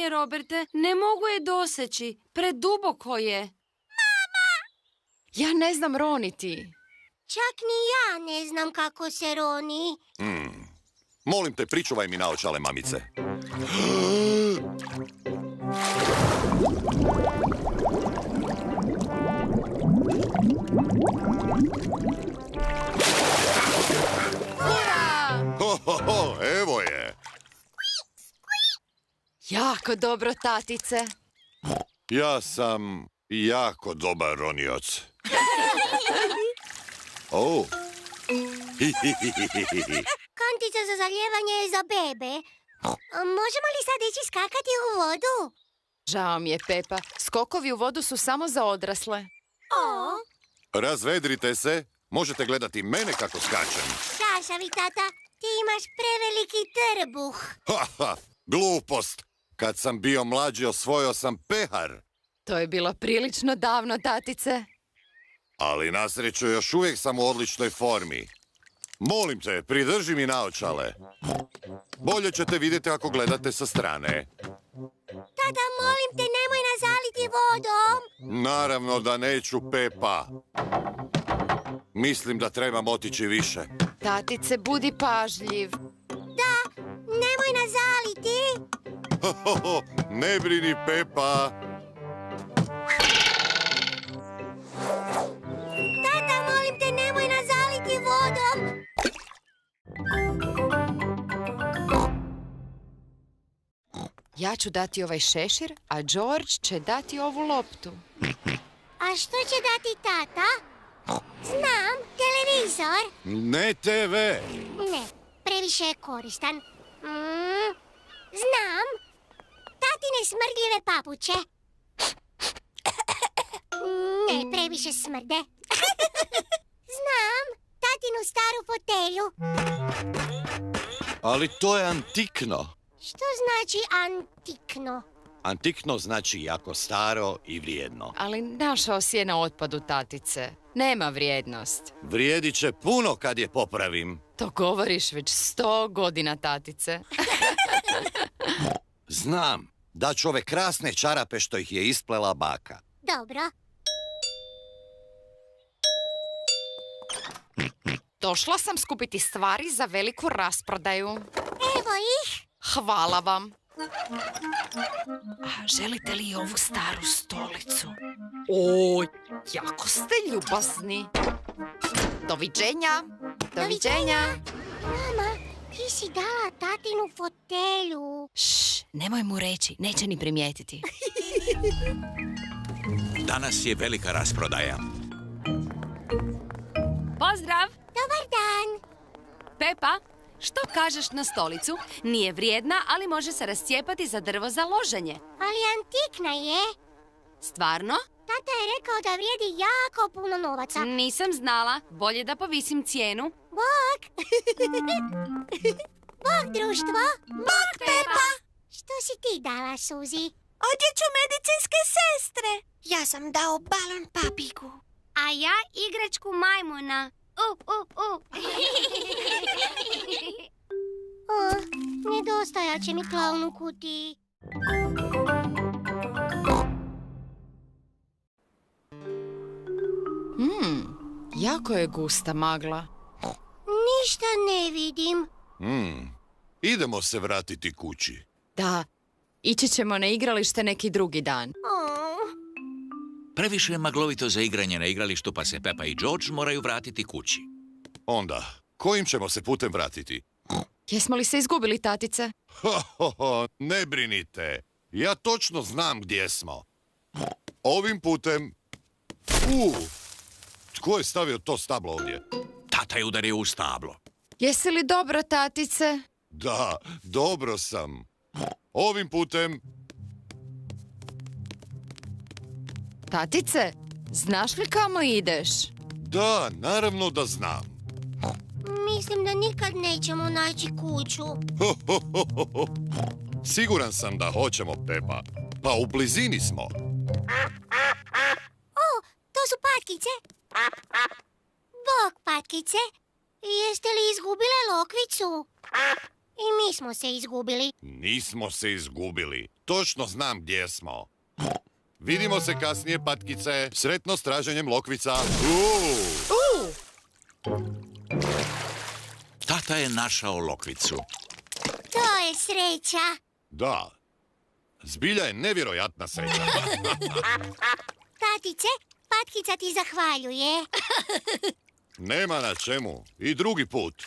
nije, Roberte. Ne mogu je doseći. Preduboko je. Mama! Ja ne znam roniti. Čak ni ja ne znam kako se roni. Molim te, pričuvaj mi naočale, mamice. Evo je. Jako dobro, tatice. Ja sam jako dobar ronioc. Oh. Kantica za zalijevanje je za bebe. Možemo li sad ići skakati u vodu? Žao mi je, Pepa. Skokovi u vodu su samo za odrasle. Razvedrite se. Možete gledati mene kako skačem. Šašavi, tata. Ti imaš preveliki trbuh. Haha, glupost. Kad sam bio mlađi, osvojio sam pehar. To je bilo prilično davno, tatice. Ali na sreću još uvijek sam u odličnoj formi. Molim te, pridrži mi naočale. Bolje ćete vidjeti ako gledate sa strane. Tata, molim te, nemoj nas zaliti vodom. Naravno da neću, Pepa. Mislim da trebam otići više. Tatice, budi pažljiv. Da, nemoj nas zaliti. Ne brini, Pepa. Tata, molim te, nemoj nas zaliti vodom. Ja ću dati ovaj šešir, a George će dati ovu loptu. A što će dati tata? Znam, televizor. Ne TV. Ne, previše je koristan. Znam, tatine smrdljive papuče. Ne, previše smrde. Znam, tatinu staru fotelju. Ali to je antikno. Što znači antikno? Antikno znači jako staro i vrijedno. Ali našao si je na otpadu, tatice. Nema vrijednost. Vrijedit će puno kad je popravim. To govoriš već 100 godina, tatice. Znam, da ću ove krasne čarape što ih je isplela baka. Dobro. Došla sam skupiti stvari za veliku rasprodaju. Evo ih. Hvala vam. A želite li ovu staru stolicu? O, jako ste ljubazni. Doviđenja. Doviđenja. Mama, ti si dala tatinu fotelju. Šš, nemoj mu reći, neće ni primijetiti. Danas je velika rasprodaja. Pozdrav! Dobar dan. Pepa, što kažeš na stolicu? Nije vrijedna, ali može se rascijepati za drvo za loženje. Ali antikna je. Stvarno? Tata je rekao da vrijedi jako puno novaca. Nisam znala. Bolje da povisim cijenu. Bog! Bog, društvo! Bog, Pepa! Što si ti dala, Suzi? Odjeću medicinske sestre. Ja sam dao balon papiku. A ja igračku majmuna. Nedostajat će mi klaun u kutiji. Jako je gusta magla. Ništa ne vidim. Idemo se vratiti kući. Da, ići ćemo na igralište neki drugi dan. Previše je maglovito za igranje na igralištu, pa se Pepa i George moraju vratiti kući. Onda, kojim ćemo se putem vratiti? Jesmo li se izgubili, tatice? Ne brinite. Ja točno znam gdje smo. Ovim putem... Tko je stavio to stablo ovdje? Tata je udario u stablo. Jesi li dobro, tatice? Da, dobro sam. Ovim putem... Tatice, znaš li kamo ideš? Da, naravno da znam. Mislim da nikad nećemo naći kuću. Siguran sam da hoćemo, Pepa. Pa u blizini smo. To su patkice. Bog, patkice. Jeste li izgubile lokvicu? I mi smo se izgubili. Nismo se izgubili. točno znam gdje smo. Vidimo se kasnije, patkice. Sretno s traženjem lokvica. Tata je našao lokvicu. To je sreća. Da. Zbilja je nevjerojatna sreća. Tatice, patkica ti zahvaljuje. Nema na čemu. I drugi put.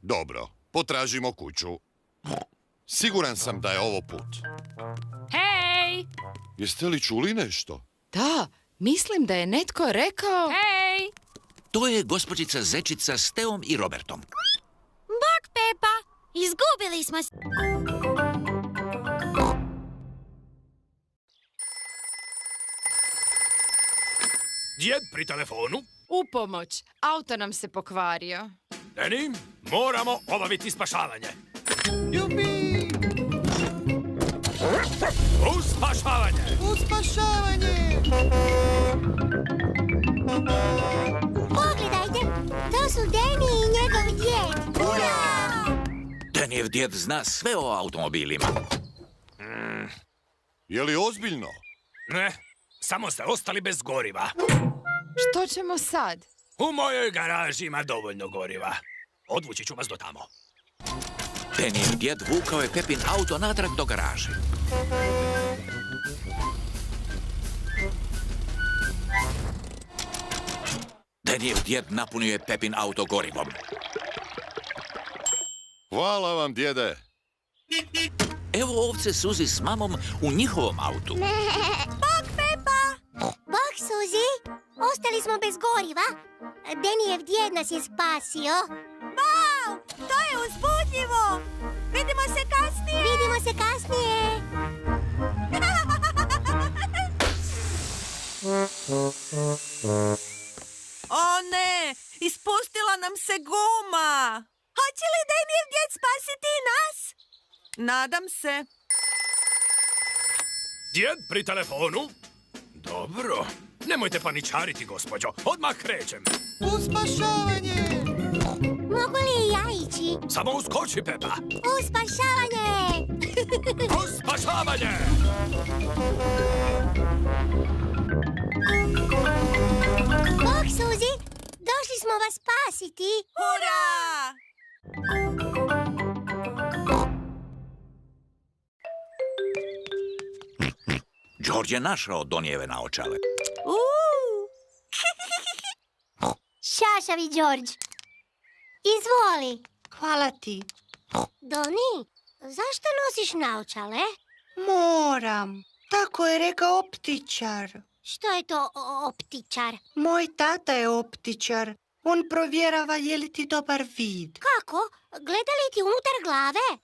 Dobro, potražimo kuću. Siguran sam da je ovo put. Hej! Jeste li čuli nešto? Da, mislim da je netko rekao... Hej! To je gospođica Zečica s Teom i Robertom. Bok, Pepa! Izgubili smo se. Djed pri telefonu. U pomoć, auto nam se pokvario. Deni, moramo obaviti spašavanje. U spašavanje! Pogledajte, to su Deni i njegov djed. Denijev djed zna sve o automobilima. Je li ozbiljno? Ne, samo ste ostali bez goriva. Što ćemo sad? U mojoj garaži ima dovoljno goriva. Odvući ću vas do tamo. Denijev djed vukao je Pepin auto natrag do garaže. Denijev djed napunio je Pepin auto gorivom. Hvala vam, djede. Evo ovce Suzi s mamom u njihovom autu. Bok, Pepa! Bok, Suzi! Ostali smo bez goriva. Denijev djed nas je spasio. Wow! To je uzbudljivo! Vidimo se kasnije! Vidimo se kasnije! O ne! Ispustila nam se guma! Hoće li Denijev djed spasiti i nas? Nadam se. Djed pri telefonu. Dobro. Nemojte paničariti, gospođo. Odmah krećem. U spašavanje! Mogu li i ja ići? Samo uskoči, Pepa. U spašavanje! U spašavanje! Bok, Suzi! Došli smo vas spasiti! Hurra! George je našao Donijeve naočale. Šašavi, George. Izvoli. Hvala ti. Doni, zašto nosiš naočale? Moram. Tako je rekao optičar. Što je to optičar? Moj tata je optičar. On provjerava je li ti dobar vid. Kako? Gleda li ti unutar glave?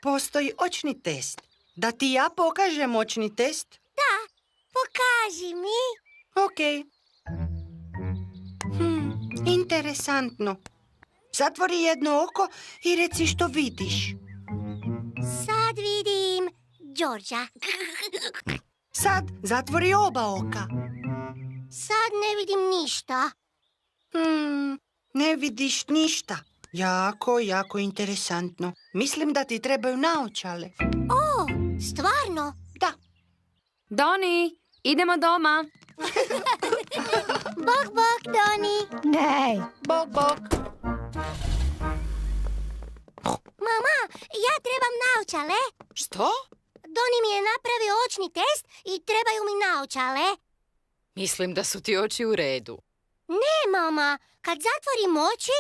Postoji očni test. Da ti ja pokažem očni test? Da, pokaži mi. Ok. Interesantno. Zatvori jedno oko i reci što vidiš. Sad vidim Đorđa. Sad zatvori oba oka. Sad ne vidim ništa. Ne vidiš ništa. Jako interesantno. Mislim da ti trebaju naočale. O, stvarno? Da. Doni, idemo doma. Bok, bok, Doni. Ne. Bok. Mama, ja trebam naočale. Što? Doni mi je napravio očni test i trebaju mi naočale. Mislim da su ti oči u redu. Ne, mama, kad zatvorim oči,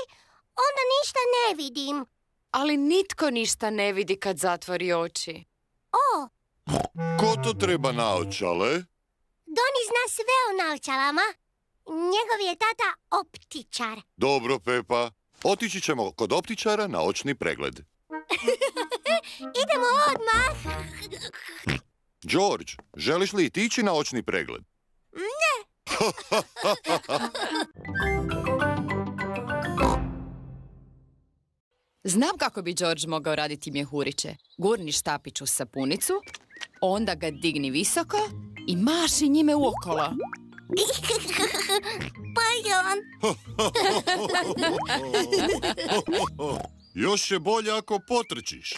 onda ništa ne vidim. Ali nitko ništa ne vidi kad zatvori oči. O, Ko to treba naočale? Doni zna sve o naočalama. Njegov je tata optičar. Dobro, Pepa. Otići ćemo kod optičara na očni pregled. Idemo odmah. George, želiš li ti ići na očni pregled? Znam kako bi George mogao raditi mjehuriće. Gurni štapić u sapunicu, onda ga digni visoko i maši njime uokolo. Pardon. Još je bolje ako potrčiš.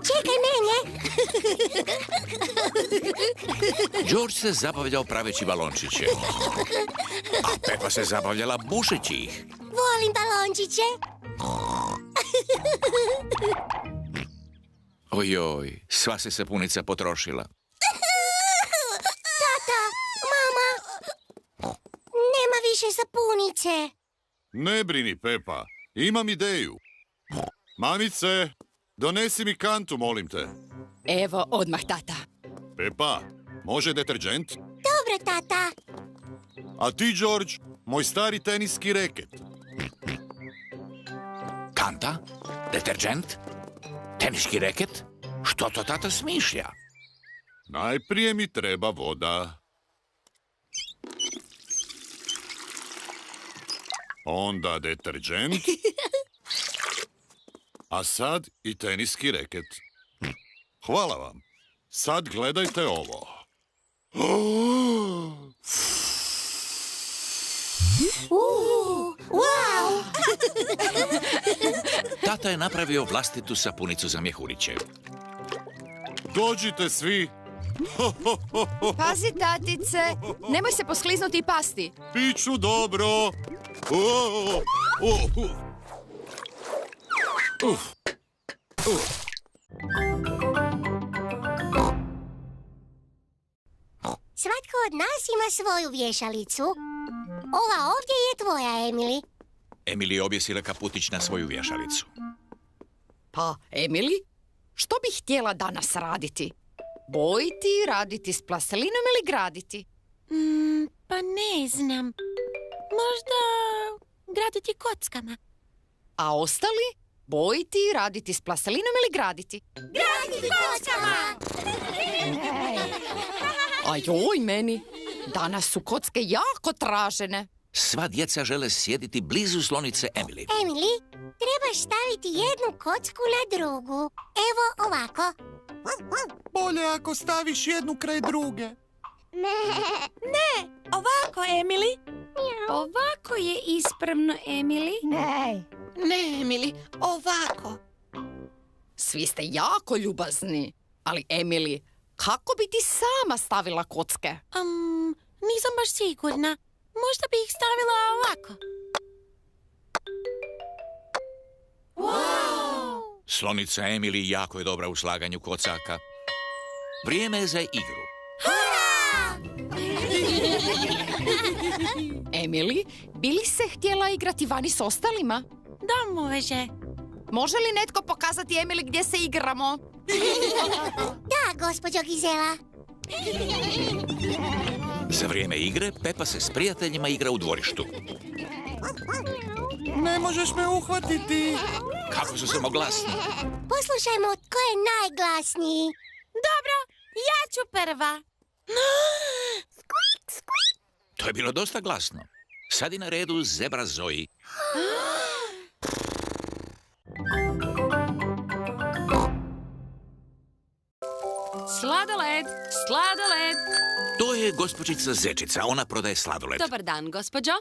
Čekaj mene. George se zabavljao praveći balončiće. A Pepa se zabavljala bušeći ih. Volim balončiće. Ojoj, sva se sapunica potrošila. Tata, mama, nema više sapunice. Ne brini, Pepa. Imam ideju. Mamice, donesi mi kantu, molim te. Evo, odmah, tata. Pepa, može deterđent? Dobro, tata. A ti, George, moj stari teniski reket. Kanta? Deterđent? Teniski reket? Što to tata smišlja? Najprije mi treba voda. Onda deterđent. A sad i teniski reket. Hvala vam. Sad gledajte ovo. Wow! Tata je napravio vlastitu sapunicu za mjehuriće. Dođite svi. Pazi, tatice, nemoj se poskliznuti i pasti. Piću dobro. Svatko od nas ima svoju vješalicu. Ova ovdje je tvoja, Emily. Emily je objesila kaputić na svoju vješalicu. Pa, Emily, što bi htjela danas raditi? Bojiti, raditi s plastelinom ili graditi? Pa ne znam. Možda graditi kockama. A ostali? Bojiti, raditi s plastelinom ili graditi? Graditi kockama! A joj meni, danas su kocke jako tražene. Sva djeca žele sjediti blizu slonice Emily. Emily, trebaš staviti jednu kocku na drugu. Evo ovako. Bolje ako staviš jednu kraj druge. Ne. Ovako, Emily. Ovako je ispravno, Emily. Ne, Emily, ovako. Svi ste jako ljubazni. Ali Emily, kako bi ti sama stavila kocke? Nisam baš sigurna. Možda bi ih stavila ovako. Slonica Emily jako je dobra u slaganju kocaka. Vrijeme je za igru. Emily, bi li se htjela igrati vani s ostalima? Da, može. Može li netko pokazati Emily gdje se igramo? Da, gospođo Gizela. Za vrijeme igre Pepa se s prijateljima igra u dvorištu. Ne možeš me uhvatiti. Kako su samo glasni. Poslušajmo tko je najglasniji. Dobro, ja ću prva. To je bilo dosta glasno. Sad je na redu zebra Zoe. Sladoled, sladoled. To je gospođica Zečica, ona prodaje sladoled. Dobar dan, gospođo.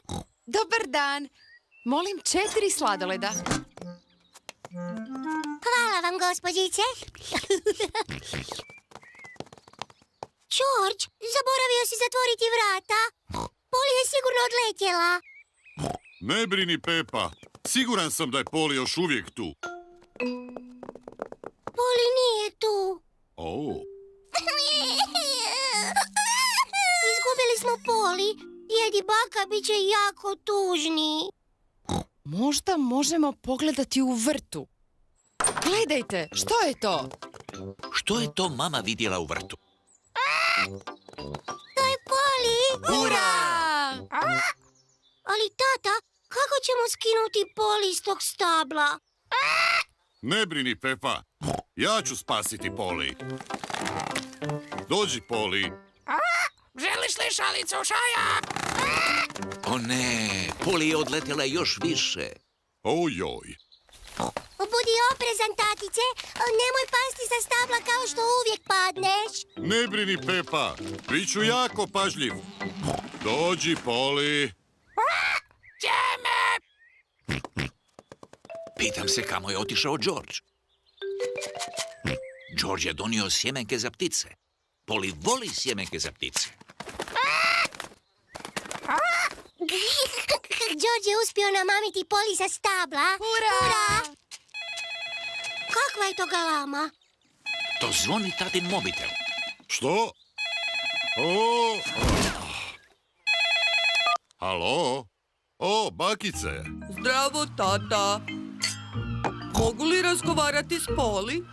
Dobar dan. Molim 4 sladoleda. Hvala vam, gospođice. George, zaboravio si zatvoriti vrata. Poli je sigurno odletjela. Ne brini, Pepa. Siguran sam da je Poli još uvijek tu. Poli nije tu. Oh. Izgubili smo Poli. Djed i baka bit će jako tužni. Možda možemo pogledati u vrtu. Gledajte, što je to? Što je to mama vidjela u vrtu? To je Poli. Ura! Ali tata, kako ćemo skinuti Poli s tog stabla? Ne brini, Pepa. Ja ću spasiti Poli. Dođi, Poli. Želiš li šalicu šaja? O ne, Poli je odletjela još više. Ojoj. Budi Budi oprezan, tatice. Nemoj pasti sa stabla kao što uvijek padneš. Ne brini, Pepa. Biću jako pažljiv. Dođi, Poli. Pitam se kamo je otišao George. George je donio sjemenke za ptice. Poli voli sjemenke za ptice. George je uspio namamiti Poli sa stabla. Ura! Kakva je to galama? To zvoni tatin mobitel. Što? O! Halo? O, bakice. Zdravo, tata. Mogu li razgovarati s Poli?